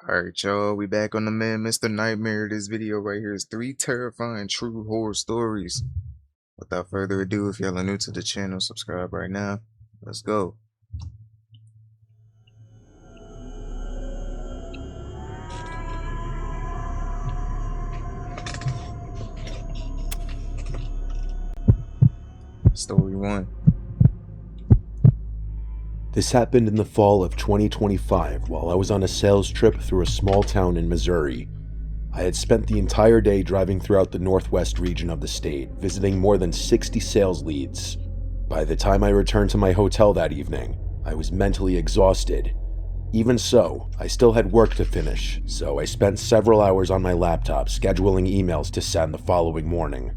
Alright, y'all, we back on the man, Mr. Nightmare. This video right here is 3 terrifying true horror stories. Without further ado, if y'all are new to the channel, subscribe right now. Let's go. Story 1. This happened in the fall of 2025 while I was on a sales trip through a small town in Missouri. I had spent the entire day driving throughout the northwest region of the state, visiting more than 60 sales leads. By the time I returned to my hotel that evening, I was mentally exhausted. Even so, I still had work to finish, so I spent several hours on my laptop scheduling emails to send the following morning.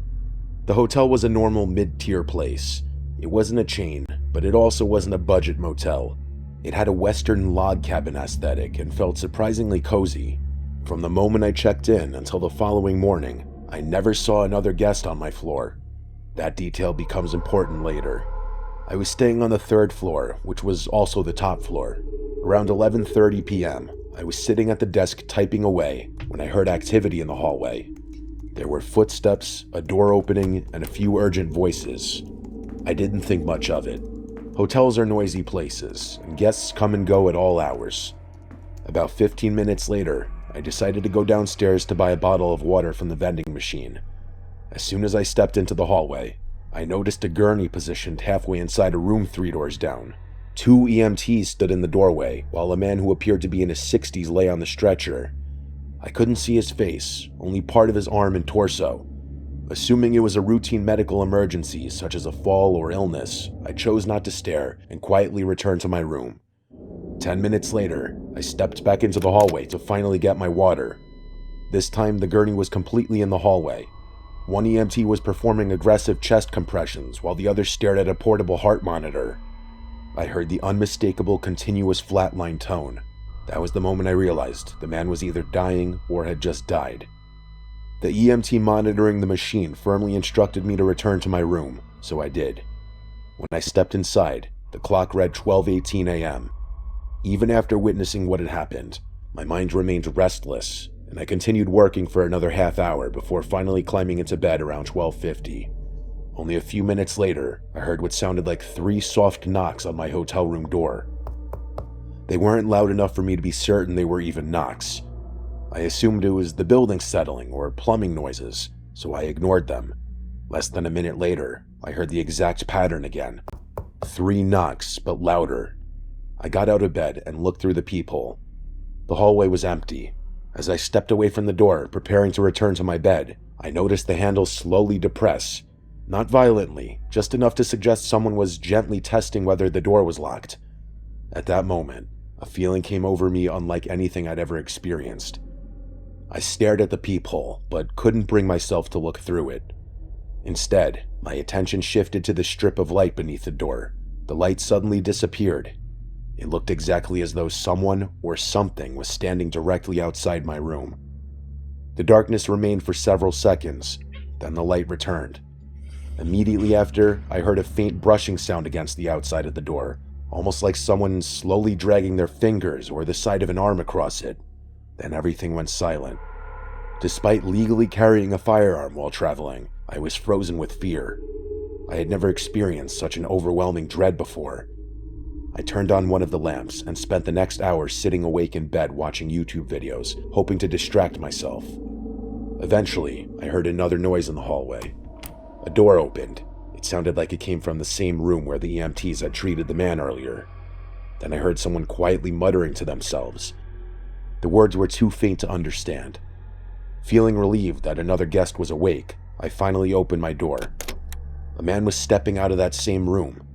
The hotel was a normal mid-tier place. It wasn't a chain, but it also wasn't a budget motel. It had a Western log cabin aesthetic and felt surprisingly cozy. From the moment I checked in until the following morning, I never saw another guest on my floor. That detail becomes important later. I was staying on the 3rd floor, which was also the top floor. Around 11:30 p.m., I was sitting at the desk typing away when I heard activity in the hallway. There were footsteps, a door opening, and a few urgent voices. I didn't think much of it. Hotels are noisy places, and guests come and go at all hours. About 15 minutes later, I decided to go downstairs to buy a bottle of water from the vending machine. As soon as I stepped into the hallway, I noticed a gurney positioned halfway inside a room 3 doors down. 2 EMTs stood in the doorway, while a man who appeared to be in his 60s lay on the stretcher. I couldn't see his face, only part of his arm and torso. Assuming it was a routine medical emergency, such as a fall or illness, I chose not to stare and quietly returned to my room. 10 minutes later, I stepped back into the hallway to finally get my water. This time, the gurney was completely in the hallway. One EMT was performing aggressive chest compressions while the other stared at a portable heart monitor. I heard the unmistakable continuous flatline tone. That was the moment I realized the man was either dying or had just died. The EMT monitoring the machine firmly instructed me to return to my room, so I did. When I stepped inside, the clock read 12:18 a.m. Even after witnessing what had happened, my mind remained restless, and I continued working for another half hour before finally climbing into bed around 12:50. Only a few minutes later, I heard what sounded like 3 soft knocks on my hotel room door. They weren't loud enough for me to be certain they were even knocks. I assumed it was the building settling or plumbing noises, so I ignored them. Less than a minute later, I heard the exact pattern again. 3 knocks, but louder. I got out of bed and looked through the peephole. The hallway was empty. As I stepped away from the door, preparing to return to my bed, I noticed the handle slowly depress. Not violently, just enough to suggest someone was gently testing whether the door was locked. At that moment, a feeling came over me unlike anything I'd ever experienced. I stared at the peephole, but couldn't bring myself to look through it. Instead, my attention shifted to the strip of light beneath the door. The light suddenly disappeared. It looked exactly as though someone or something was standing directly outside my room. The darkness remained for several seconds, then the light returned. Immediately after, I heard a faint brushing sound against the outside of the door, almost like someone slowly dragging their fingers or the side of an arm across it. Then everything went silent. Despite legally carrying a firearm while traveling, I was frozen with fear. I had never experienced such an overwhelming dread before. I turned on one of the lamps and spent the next hour sitting awake in bed watching YouTube videos, hoping to distract myself. Eventually, I heard another noise in the hallway. A door opened. It sounded like it came from the same room where the EMTs had treated the man earlier. Then I heard someone quietly muttering to themselves. The words were too faint to understand. Feeling relieved that another guest was awake, I finally opened my door. A man was stepping out of that same room.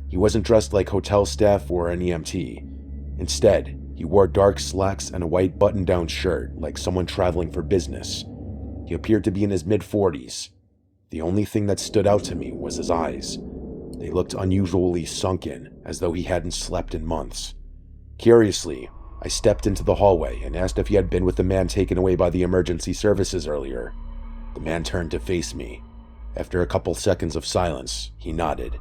He wasn't dressed like hotel staff or an EMT. Instead, he wore dark slacks and a white button-down shirt, like someone traveling for business. He appeared to be in his mid-40s. The only thing that stood out to me was his eyes. They looked unusually sunken, as though he hadn't slept in months. Curiously, I stepped into the hallway and asked if he had been with the man taken away by the emergency services earlier. The man turned to face me. After a couple seconds of silence, he nodded.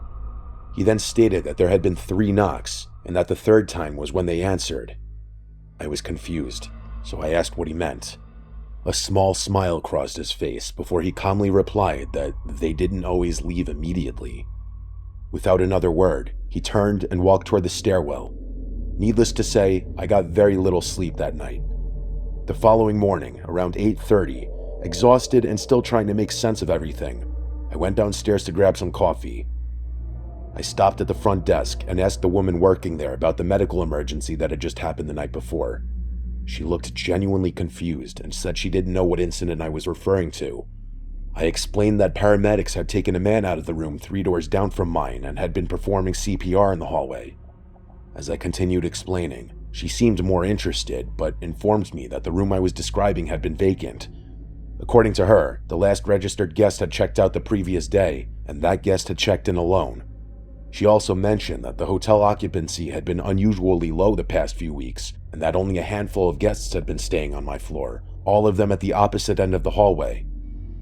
He then stated that there had been 3 knocks, and that the 3rd time was when they answered. I was confused. so I asked what he meant. A small smile crossed his face before he calmly replied that they didn't always leave immediately. Without another word, he turned and walked toward the stairwell. Needless to say, I got very little sleep that night. The following morning, around 8:30, exhausted and still trying to make sense of everything, I went downstairs to grab some coffee. I stopped at the front desk and asked the woman working there about the medical emergency that had just happened the night before. She looked genuinely confused and said she didn't know what incident I was referring to. I explained that paramedics had taken a man out of the room 3 doors down from mine and had been performing CPR in the hallway. As I continued explaining, she seemed more interested, but informed me that the room I was describing had been vacant. According to her, the last registered guest had checked out the previous day, and that guest had checked in alone. She also mentioned that the hotel occupancy had been unusually low the past few weeks, and that only a handful of guests had been staying on my floor, all of them at the opposite end of the hallway.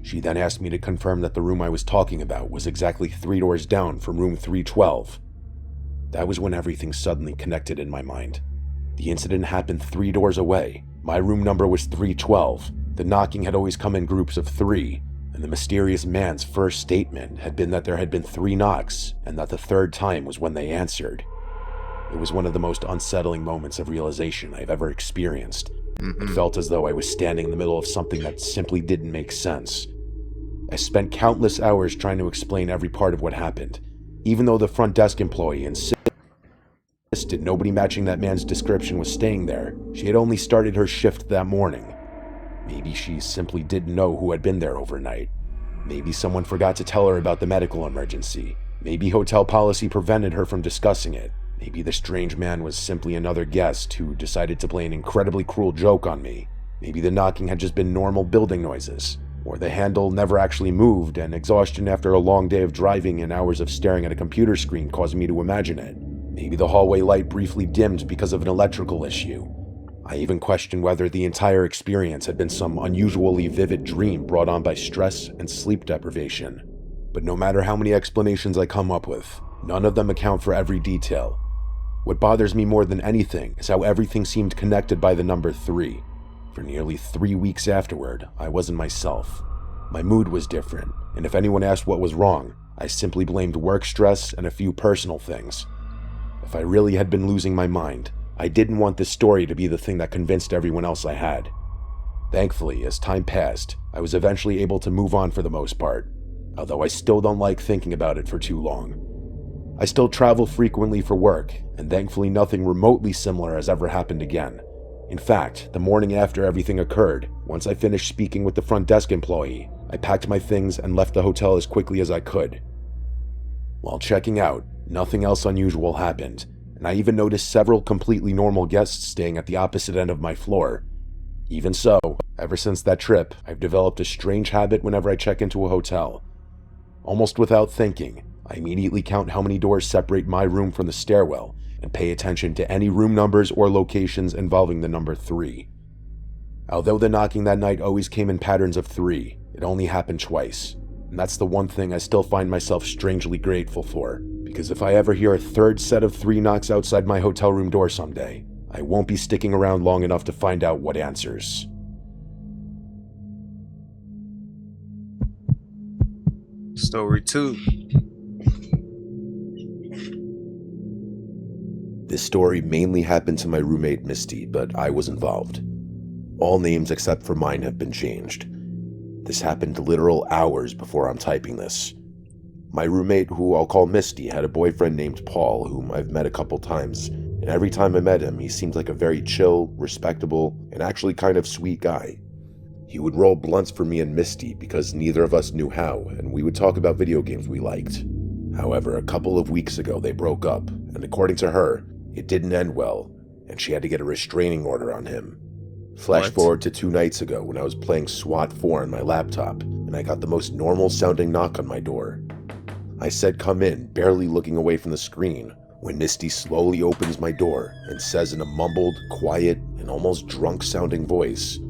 She then asked me to confirm that the room I was talking about was exactly 3 doors down from room 312. That was when everything suddenly connected in my mind. The incident happened 3 doors away. My room number was 312. The knocking had always come in groups of 3, and the mysterious man's first statement had been that there had been 3 knocks, and that the 3rd time was when they answered. It was one of the most unsettling moments of realization I've ever experienced. It felt as though I was standing in the middle of something that simply didn't make sense. I spent countless hours trying to explain every part of what happened, even though the front desk employee insisted nobody matching that man's description was staying there. She had only started her shift that morning. Maybe she simply didn't know who had been there overnight. Maybe someone forgot to tell her about the medical emergency. Maybe hotel policy prevented her from discussing it. Maybe the strange man was simply another guest who decided to play an incredibly cruel joke on me. Maybe the knocking had just been normal building noises, or the handle never actually moved and exhaustion after a long day of driving and hours of staring at a computer screen caused me to imagine it. Maybe the hallway light briefly dimmed because of an electrical issue. I even questioned whether the entire experience had been some unusually vivid dream brought on by stress and sleep deprivation. But no matter how many explanations I come up with, none of them account for every detail. What bothers me more than anything is how everything seemed connected by the number 3. For nearly 3 weeks afterward, I wasn't myself. My mood was different, and if anyone asked what was wrong, I simply blamed work stress and a few personal things. If I really had been losing my mind, I didn't want this story to be the thing that convinced everyone else I had. Thankfully, as time passed, I was eventually able to move on for the most part, although I still don't like thinking about it for too long. I still travel frequently for work, and thankfully nothing remotely similar has ever happened again. In fact, the morning after everything occurred, once I finished speaking with the front desk employee, I packed my things and left the hotel as quickly as I could. While checking out, nothing else unusual happened, and I even noticed several completely normal guests staying at the opposite end of my floor. Even so, ever since that trip, I've developed a strange habit whenever I check into a hotel. Almost without thinking, I immediately count how many doors separate my room from the stairwell and pay attention to any room numbers or locations involving the number 3. Although the knocking that night always came in patterns of 3, it only happened twice. And that's the one thing I still find myself strangely grateful for, because if I ever hear a 3rd set of 3 knocks outside my hotel room door someday, I won't be sticking around long enough to find out what answers. Story 2. This story mainly happened to my roommate Misty, but I was involved. All names except for mine have been changed. This happened literal hours before I'm typing this. My roommate, who I'll call Misty, had a boyfriend named Paul, whom I've met a couple times, and every time I met him, he seemed like a very chill, respectable, and actually kind of sweet guy. He would roll blunts for me and Misty because neither of us knew how, and we would talk about video games we liked. However, a couple of weeks ago they broke up, and according to her, it didn't end well, and she had to get a restraining order on him. Flash forward to 2 nights ago when I was playing SWAT 4 on my laptop, and I got the most normal sounding knock on my door. I said come in, barely looking away from the screen, when Misty slowly opens my door and says in a mumbled, quiet, and almost drunk sounding voice,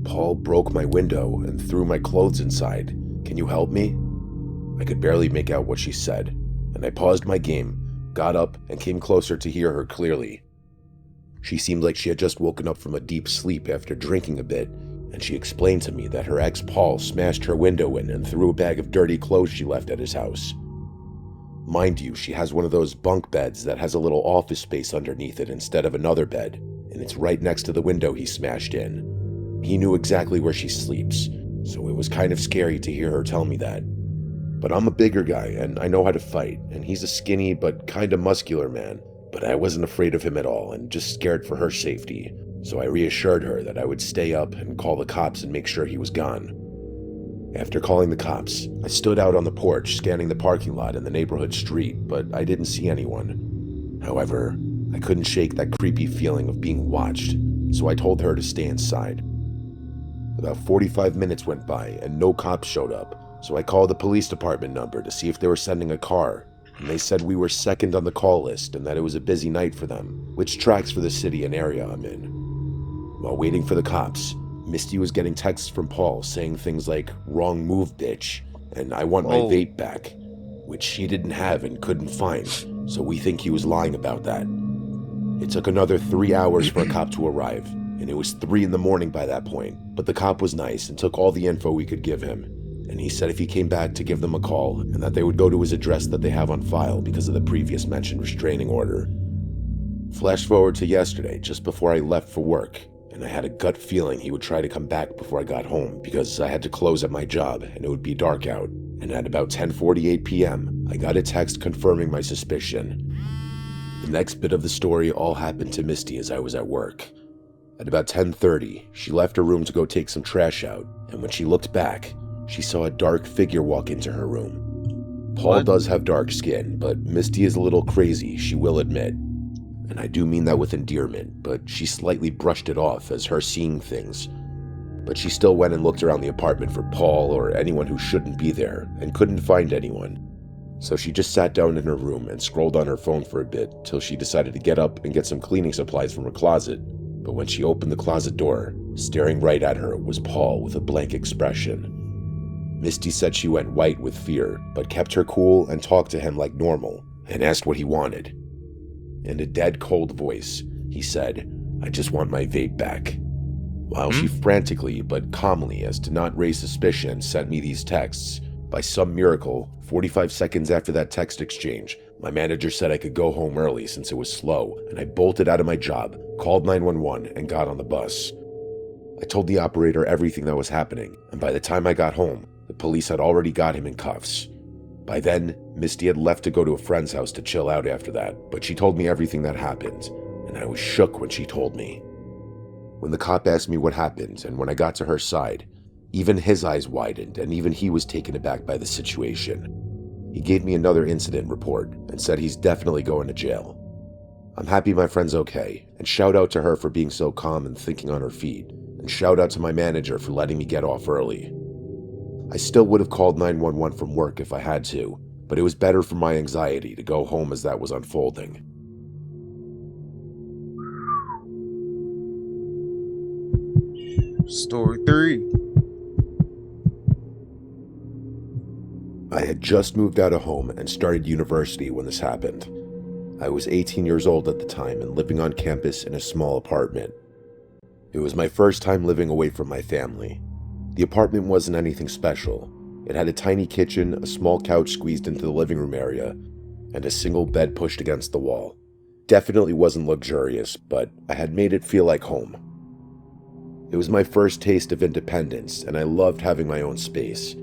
"Paul broke my window and threw my clothes inside. Can you help me?" I could barely make out what she said, and I paused my game, got up, and came closer to hear her clearly. She seemed like she had just woken up from a deep sleep after drinking a bit, and she explained to me that her ex Paul smashed her window in and threw a bag of dirty clothes she left at his house. Mind you, she has one of those bunk beds that has a little office space underneath it instead of another bed, and it's right next to the window he smashed in. He knew exactly where she sleeps, so it was kind of scary to hear her tell me that. But I'm a bigger guy, and I know how to fight, and he's a skinny but kinda muscular man, but I wasn't afraid of him at all and just scared for her safety, so I reassured her that I would stay up and call the cops and make sure he was gone. After calling the cops, I stood out on the porch scanning the parking lot and the neighborhood street, but I didn't see anyone. However, I couldn't shake that creepy feeling of being watched, so I told her to stay inside. About 45 minutes went by and no cops showed up, so I called the police department number to see if they were sending a car, and they said we were second on the call list and that it was a busy night for them, which tracks for the city and area I'm in. While waiting for the cops, Misty was getting texts from Paul saying things like, "Wrong move, bitch," and "I want my vape back," which she didn't have and couldn't find, so we think he was lying about that. It took another 3 hours for a cop to arrive, and it was 3 in the morning by that point, but the cop was nice and took all the info we could give him, and he said if he came back to give them a call, and that they would go to his address that they have on file because of the previous mentioned restraining order. Flash forward to yesterday, just before I left for work, and I had a gut feeling he would try to come back before I got home because I had to close at my job and it would be dark out, and at about 10:48 p.m., I got a text confirming my suspicion. The next bit of the story all happened to Misty as I was at work. At about 10:30, she left her room to go take some trash out, and when she looked back, she saw a dark figure walk into her room. Paul does have dark skin, but Misty is a little crazy, she will admit. And I do mean that with endearment, but she slightly brushed it off as her seeing things. But she still went and looked around the apartment for Paul or anyone who shouldn't be there, and couldn't find anyone. So she just sat down in her room and scrolled on her phone for a bit till she decided to get up and get some cleaning supplies from her closet. But when she opened the closet door, staring right at her was Paul with a blank expression. Misty said she went white with fear, but kept her cool and talked to him like normal, and asked what he wanted. In a dead cold voice, he said, "I just want my vape back." While she frantically but calmly, as to not raise suspicion, sent me these texts, by some miracle, 45 seconds after that text exchange, my manager said I could go home early since it was slow, and I bolted out of my job, called 911, and got on the bus. I told the operator everything that was happening, and by the time I got home, the police had already got him in cuffs. By then, Misty had left to go to a friend's house to chill out after that, but she told me everything that happened, and I was shook when she told me. When the cop asked me what happened, and when I got to her side, even his eyes widened, and even he was taken aback by the situation. He gave me another incident report, and said he's definitely going to jail. I'm happy my friend's okay, and shout out to her for being so calm and thinking on her feet, and shout out to my manager for letting me get off early. I still would have called 911 from work if I had to, but it was better for my anxiety to go home as that was unfolding. Story 3. I had just moved out of home and started university when this happened. I was 18 years old at the time and living on campus in a small apartment. It was my first time living away from my family. The apartment wasn't anything special. It had a tiny kitchen, a small couch squeezed into the living room area, and a single bed pushed against the wall. Definitely wasn't luxurious, but I had made it feel like home. It was my first taste of independence, and I loved having my own space.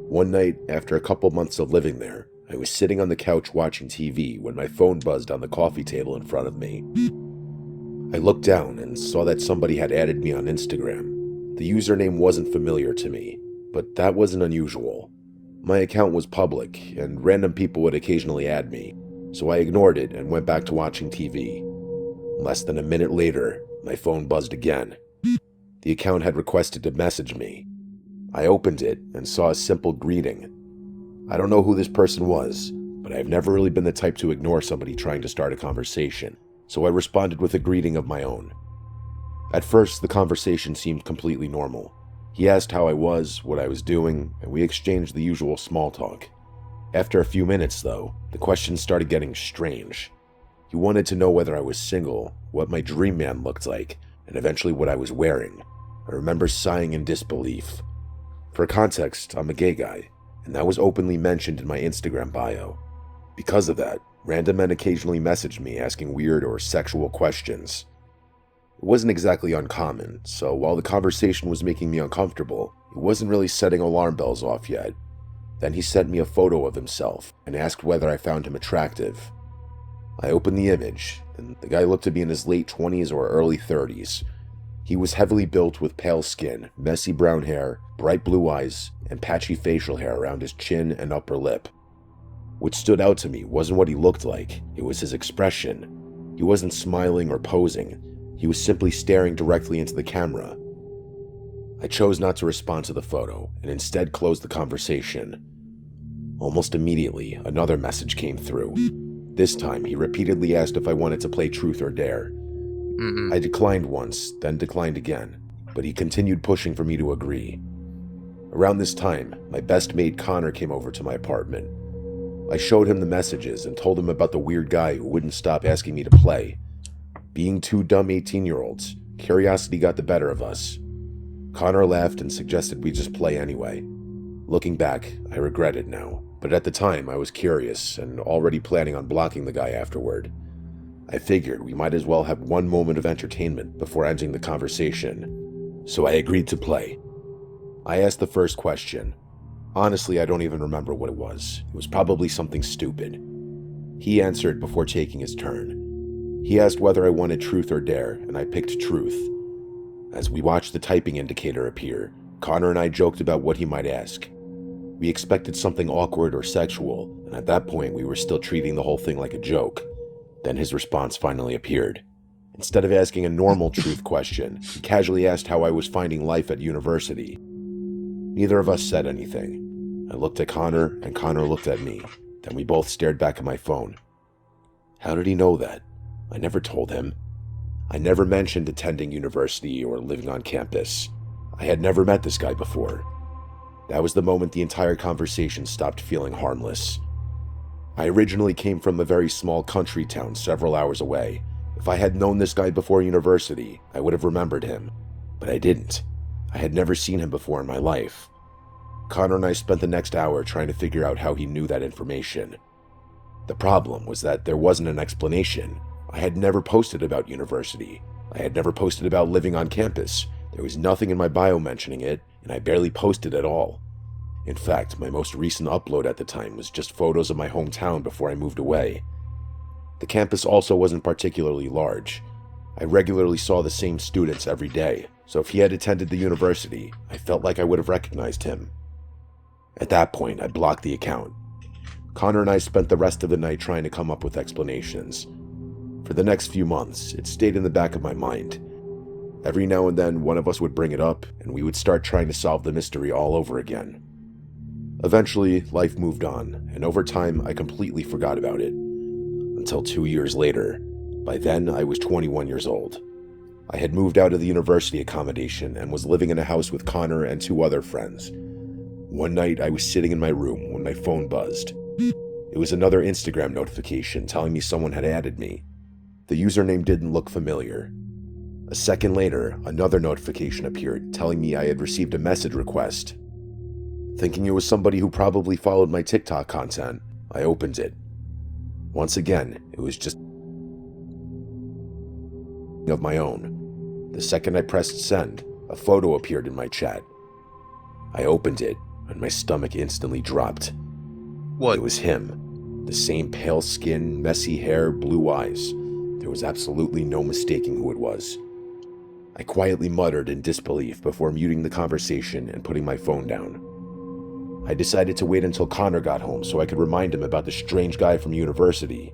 One night, after a couple months of living there, I was sitting on the couch watching TV when my phone buzzed on the coffee table in front of me. I looked down and saw that somebody had added me on Instagram. The username wasn't familiar to me, but that wasn't unusual. My account was public, and random people would occasionally add me, so I ignored it and went back to watching TV. Less than a minute later, my phone buzzed again. The account had requested to message me. I opened it and saw a simple greeting. I don't know who this person was, but I've never really been the type to ignore somebody trying to start a conversation, so I responded with a greeting of my own. At first, the conversation seemed completely normal. He asked how I was, what I was doing, and we exchanged the usual small talk. After a few minutes, though, the questions started getting strange. He wanted to know whether I was single, what my dream man looked like, and eventually what I was wearing. I remember sighing in disbelief. For context, I'm a gay guy, and that was openly mentioned in my Instagram bio. Because of that, random men occasionally messaged me asking weird or sexual questions. It wasn't exactly uncommon, so while the conversation was making me uncomfortable, it wasn't really setting alarm bells off yet. Then he sent me a photo of himself and asked whether I found him attractive. I opened the image, and the guy looked to be in his late 20s or early 30s. He was heavily built with pale skin, messy brown hair, bright blue eyes, and patchy facial hair around his chin and upper lip. What stood out to me wasn't what he looked like, it was his expression. He wasn't smiling or posing, he was simply staring directly into the camera. I chose not to respond to the photo, and instead closed the conversation. Almost immediately, another message came through. This time, he repeatedly asked if I wanted to play Truth or Dare. I declined once, then declined again, but he continued pushing for me to agree. Around this time, my best mate Connor came over to my apartment. I showed him the messages and told him about the weird guy who wouldn't stop asking me to play. Being two dumb 18-year-olds, curiosity got the better of us. Connor laughed and suggested we just play anyway. Looking back, I regret it now, but at the time I was curious and already planning on blocking the guy afterward. I figured we might as well have one moment of entertainment before ending the conversation, so I agreed to play. I asked the first question. Honestly, I don't even remember what it was. It was probably something stupid. He answered before taking his turn. He asked whether I wanted Truth or Dare, and I picked Truth. As we watched the typing indicator appear, Connor and I joked about what he might ask. We expected something awkward or sexual, and at that point we were still treating the whole thing like a joke. Then his response finally appeared. Instead of asking a normal truth question, he casually asked how I was finding life at university. Neither of us said anything. I looked at Connor, and Connor looked at me. Then we both stared back at my phone. How did he know that? I never told him. I never mentioned attending university or living on campus. I had never met this guy before. That was the moment the entire conversation stopped feeling harmless. I originally came from a very small country town several hours away. If I had known this guy before university, I would have remembered him. But I didn't. I had never seen him before in my life. Connor and I spent the next hour trying to figure out how he knew that information. The problem was that there wasn't an explanation. I had never posted about university. I had never posted about living on campus. There was nothing in my bio mentioning it, and I barely posted at all. In fact, my most recent upload at the time was just photos of my hometown before I moved away. The campus also wasn't particularly large. I regularly saw the same students every day, so if he had attended the university, I felt like I would have recognized him. At that point, I blocked the account. Connor and I spent the rest of the night trying to come up with explanations. For the next few months, it stayed in the back of my mind. Every now and then, one of us would bring it up, and we would start trying to solve the mystery all over again. Eventually, life moved on, and over time, I completely forgot about it. Until 2 years later. By then, I was 21 years old. I had moved out of the university accommodation and was living in a house with Connor and 2 other friends. One night, I was sitting in my room when my phone buzzed. It was another Instagram notification telling me someone had added me. The username didn't look familiar. A second later, another notification appeared telling me I had received a message request. Thinking it was somebody who probably followed my TikTok content, I opened it. Once again, it was just of my own. The second I pressed send, a photo appeared in my chat. I opened it, and my stomach instantly dropped. What? It was him. The same pale skin, messy hair, blue eyes. There was absolutely no mistaking who it was. I quietly muttered in disbelief before muting the conversation and putting my phone down. I decided to wait until Connor got home so I could remind him about the strange guy from university.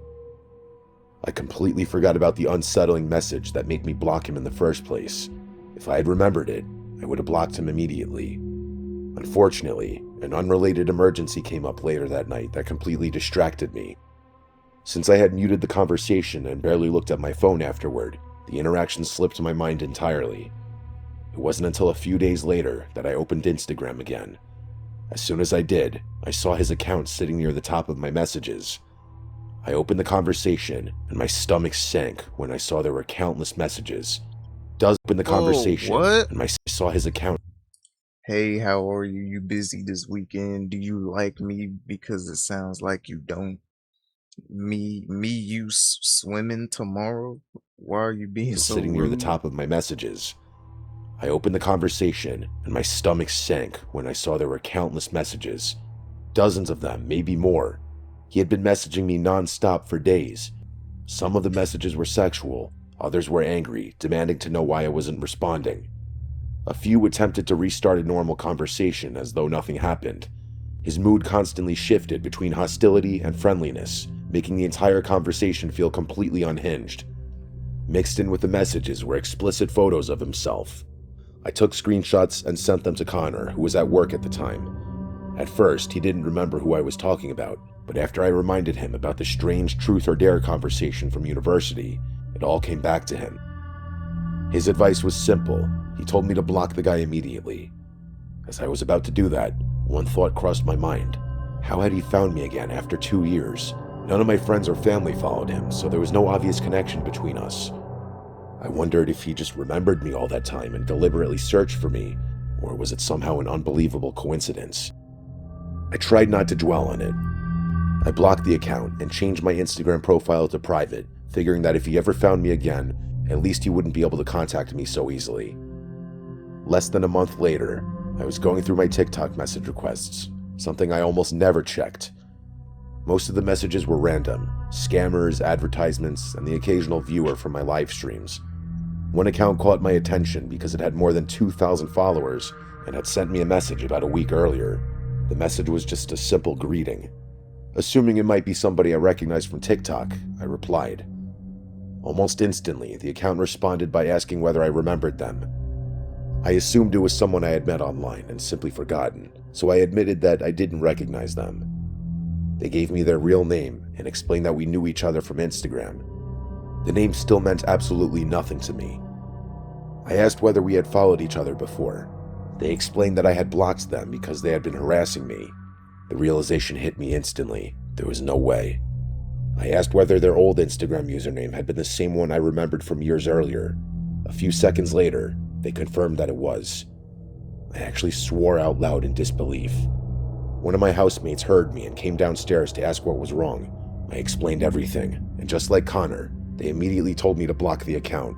I completely forgot about the unsettling message that made me block him in the first place. If I had remembered it, I would have blocked him immediately. Unfortunately, an unrelated emergency came up later that night that completely distracted me. Since I had muted the conversation and barely looked at my phone afterward, the interaction slipped my mind entirely. It wasn't until a few days later that I opened Instagram again. As soon as I did, I saw his account sitting near the top of my messages. I opened the conversation, and my stomach sank when I saw there were countless messages. Does open the conversation, what? and I saw his account. Hey, how are you? You busy this weekend? Do you like me? Because it sounds like you don't. You swimming tomorrow? Why are you being so Sitting near the rude? top of my messages. I opened the conversation, and my stomach sank when I saw there were countless messages. Dozens of them, maybe more. He had been messaging me non-stop for days. Some of the messages were sexual, others were angry, demanding to know why I wasn't responding. A few attempted to restart a normal conversation as though nothing happened. His mood constantly shifted between hostility and friendliness, making the entire conversation feel completely unhinged. Mixed in with the messages were explicit photos of himself. I took screenshots and sent them to Connor, who was at work at the time. At first, he didn't remember who I was talking about, but after I reminded him about the strange truth or dare conversation from university, it all came back to him. His advice was simple. He told me to block the guy immediately. As I was about to do that, one thought crossed my mind. How had he found me again after 2 years? None of my friends or family followed him, so there was no obvious connection between us. I wondered if he just remembered me all that time and deliberately searched for me, or was it somehow an unbelievable coincidence? I tried not to dwell on it. I blocked the account and changed my Instagram profile to private, figuring that if he ever found me again, at least he wouldn't be able to contact me so easily. Less than a month later, I was going through my TikTok message requests, something I almost never checked. Most of the messages were random, scammers, advertisements, and the occasional viewer from my live streams. One account caught my attention because it had more than 2,000 followers and had sent me a message about a week earlier. The message was just a simple greeting. Assuming it might be somebody I recognized from TikTok, I replied. Almost instantly, the account responded by asking whether I remembered them. I assumed it was someone I had met online and simply forgotten, so I admitted that I didn't recognize them. They gave me their real name and explained that we knew each other from Instagram. The name still meant absolutely nothing to me. I asked whether we had followed each other before. They explained that I had blocked them because they had been harassing me. The realization hit me instantly. There was no way. I asked whether their old Instagram username had been the same one I remembered from years earlier. A few seconds later, they confirmed that it was. I actually swore out loud in disbelief. One of my housemates heard me and came downstairs to ask what was wrong. I explained everything, and just like Connor, they immediately told me to block the account.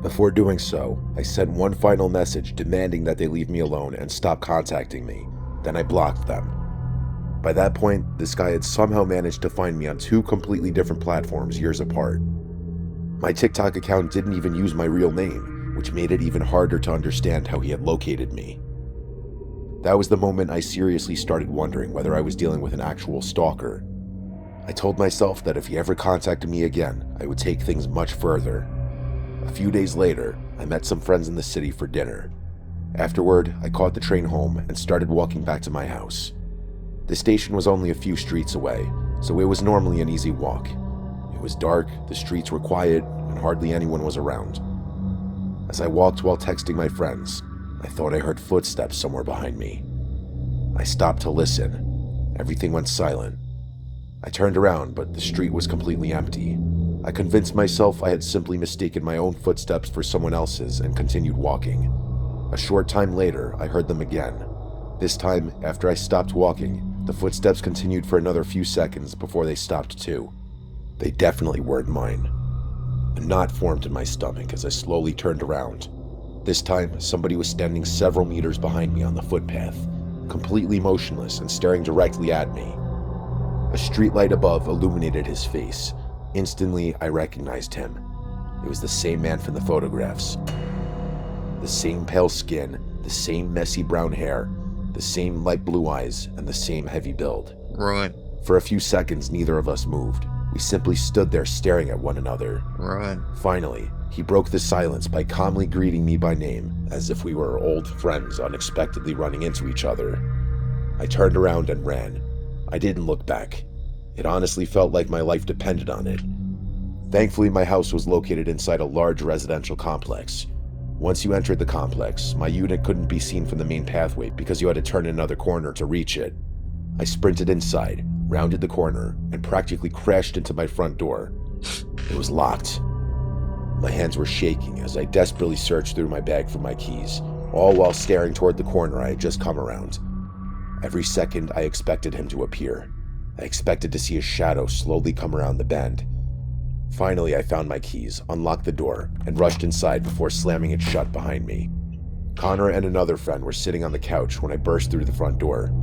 Before doing so, I sent one final message demanding that they leave me alone and stop contacting me. Then I blocked them. By that point, this guy had somehow managed to find me on 2 completely different platforms years apart. My TikTok account didn't even use my real name, which made it even harder to understand how he had located me. That was the moment I seriously started wondering whether I was dealing with an actual stalker. I told myself that if he ever contacted me again, I would take things much further. A few days later, I met some friends in the city for dinner. Afterward, I caught the train home and started walking back to my house. The station was only a few streets away, so it was normally an easy walk. It was dark, the streets were quiet, and hardly anyone was around. As I walked while texting my friends, I thought I heard footsteps somewhere behind me. I stopped to listen. Everything went silent. I turned around, but the street was completely empty. I convinced myself I had simply mistaken my own footsteps for someone else's and continued walking. A short time later, I heard them again. This time, after I stopped walking, the footsteps continued for another few seconds before they stopped too. They definitely weren't mine. A knot formed in my stomach as I slowly turned around. This time, somebody was standing several meters behind me on the footpath, completely motionless and staring directly at me. A streetlight above illuminated his face. Instantly, I recognized him. It was the same man from the photographs. The same pale skin, the same messy brown hair, the same light blue eyes, and the same heavy build. Run. For a few seconds, neither of us moved. We simply stood there staring at one another. Run. Finally, he broke the silence by calmly greeting me by name, as if we were old friends unexpectedly running into each other. I turned around and ran. I didn't look back. It honestly felt like my life depended on it. Thankfully, my house was located inside a large residential complex. Once you entered the complex, my unit couldn't be seen from the main pathway because you had to turn another corner to reach it. I sprinted inside, rounded the corner, and practically crashed into my front door. It was locked. My hands were shaking as I desperately searched through my bag for my keys, all while staring toward the corner I had just come around. Every second, I expected him to appear. I expected to see a shadow slowly come around the bend. Finally, I found my keys, unlocked the door, and rushed inside before slamming it shut behind me. Connor and another friend were sitting on the couch when I burst through the front door.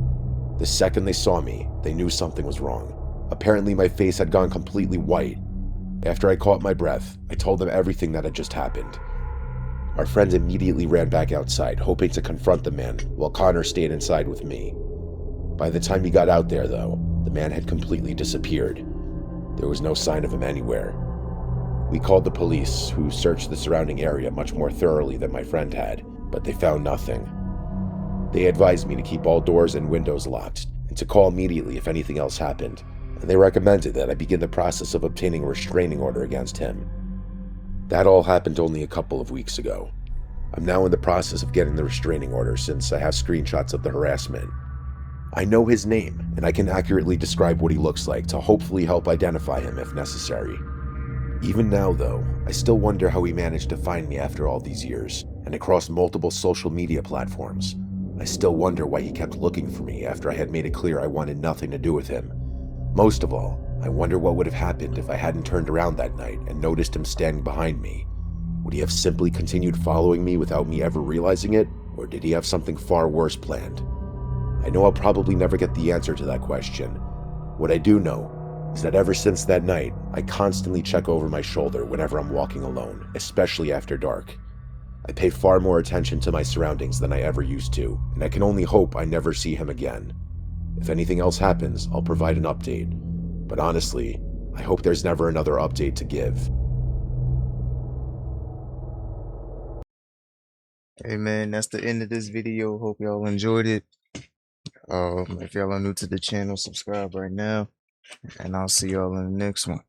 The second they saw me, they knew something was wrong. Apparently, my face had gone completely white. After I caught my breath, I told them everything that had just happened. Our friends immediately ran back outside, hoping to confront the man, while Connor stayed inside with me. By the time he got out there, though, the man had completely disappeared. There was no sign of him anywhere. We called the police, who searched the surrounding area much more thoroughly than my friend had, but they found nothing. They advised me to keep all doors and windows locked, and to call immediately if anything else happened, and they recommended that I begin the process of obtaining a restraining order against him. That all happened only a couple of weeks ago. I'm now in the process of getting the restraining order since I have screenshots of the harassment. I know his name, and I can accurately describe what he looks like to hopefully help identify him if necessary. Even now, though, I still wonder how he managed to find me after all these years, and across multiple social media platforms. I still wonder why he kept looking for me after I had made it clear I wanted nothing to do with him. Most of all, I wonder what would have happened if I hadn't turned around that night and noticed him standing behind me. Would he have simply continued following me without me ever realizing it, or did he have something far worse planned? I know I'll probably never get the answer to that question. What I do know is that ever since that night, I constantly check over my shoulder whenever I'm walking alone, especially after dark. I pay far more attention to my surroundings than I ever used to, and I can only hope I never see him again. If anything else happens, I'll provide an update. But honestly, I hope there's never another update to give. Hey man, that's the end of this video. Hope y'all enjoyed it. If y'all are new to the channel, subscribe right now, and I'll see y'all in the next one.